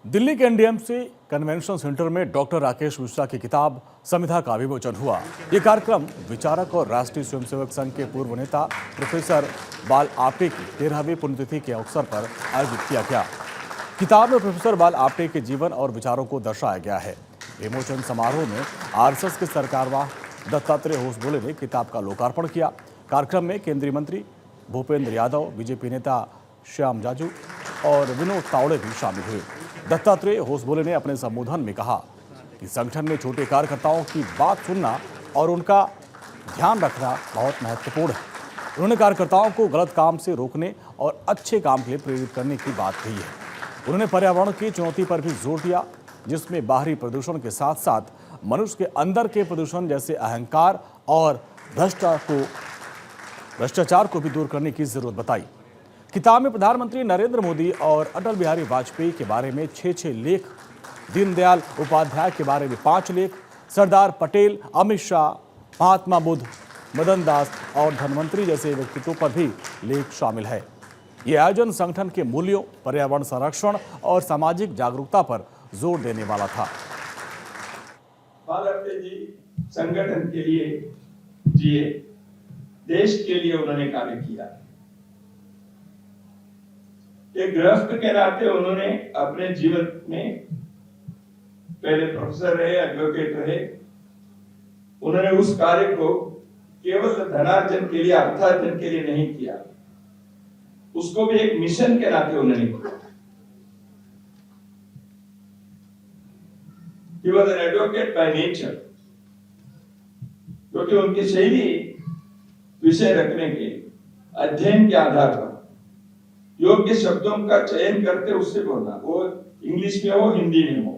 दिल्ली के NDMC convention centre में doctor Rakesh Mishra की किताब संविधा का विमोचन हुआ। ये कार्यक्रम विचारक और राष्ट्रीय स्वयंसेवक संघ के पूर्व नेता प्रोफेसर बाल आपटे की 13वीं पुण्यतिथि के अवसर पर आयोजित किया गया। किताब में प्रोफेसर बाल आपटे के जीवन और विचारों को दर्शाया गया है। विमोचन समारोह में आरएसएस के सरकारवाह दत्तात्रेय होसबोले ने किताब का लोकार्पण किया। कार्यक्रम में केंद्रीय मंत्री भूपेंद्र यादव, बीजेपी नेता श्याम जाजू और विनोद तावड़े भी शामिल हुए। दत्तात्रेय होसबोले ने अपने संबोधन में कहा कि संगठन में छोटे कार्यकर्ताओं की बात सुनना और उनका ध्यान रखना बहुत महत्वपूर्ण है। उन्होंने कार्यकर्ताओं को गलत काम से रोकने और अच्छे काम के लिए प्रेरित करने की बात कही है। उन्होंने पर्यावरण की चुनौती पर भी जोर दिया, जिसमें बाहरी प्रदूषण के साथ साथ मनुष्य के अंदर के प्रदूषण जैसे अहंकार और भ्रष्टाचार को भी दूर करने की जरूरत बताई। किताब में प्रधानमंत्री नरेंद्र मोदी और अटल बिहारी वाजपेयी के बारे में 6 लेख, दीनदयाल उपाध्याय के बारे में 5 लेख, सरदार पटेल, अमित शाह, महात्मा बुद्ध, मदन दास और धनवंतरी जैसे व्यक्तित्वों पर भी लेख शामिल है। ये आयोजन संगठन के मूल्यों, पर्यावरण संरक्षण और सामाजिक जागरूकता पर जोर देने वाला था। बाल आपटे जी संगठन के लिए जिए, देश के लिए उन्होंने कार्य किया। एक गृहस्थ के नाते उन्होंने अपने जीवन में पहले प्रोफेसर रहे, एडवोकेट रहे। उन्होंने उस कार्य को केवल धनार्जन के लिए, अर्थार्जन के लिए नहीं किया, उसको भी एक मिशन के नाते उन्होंने किया। He was an advocate by nature, क्योंकि उनकी शैली विषय रखने के अध्ययन के आधार पर योग्य शब्दों का चयन करते उससे बोलना, वो इंग्लिश में हो, हिंदी में हो।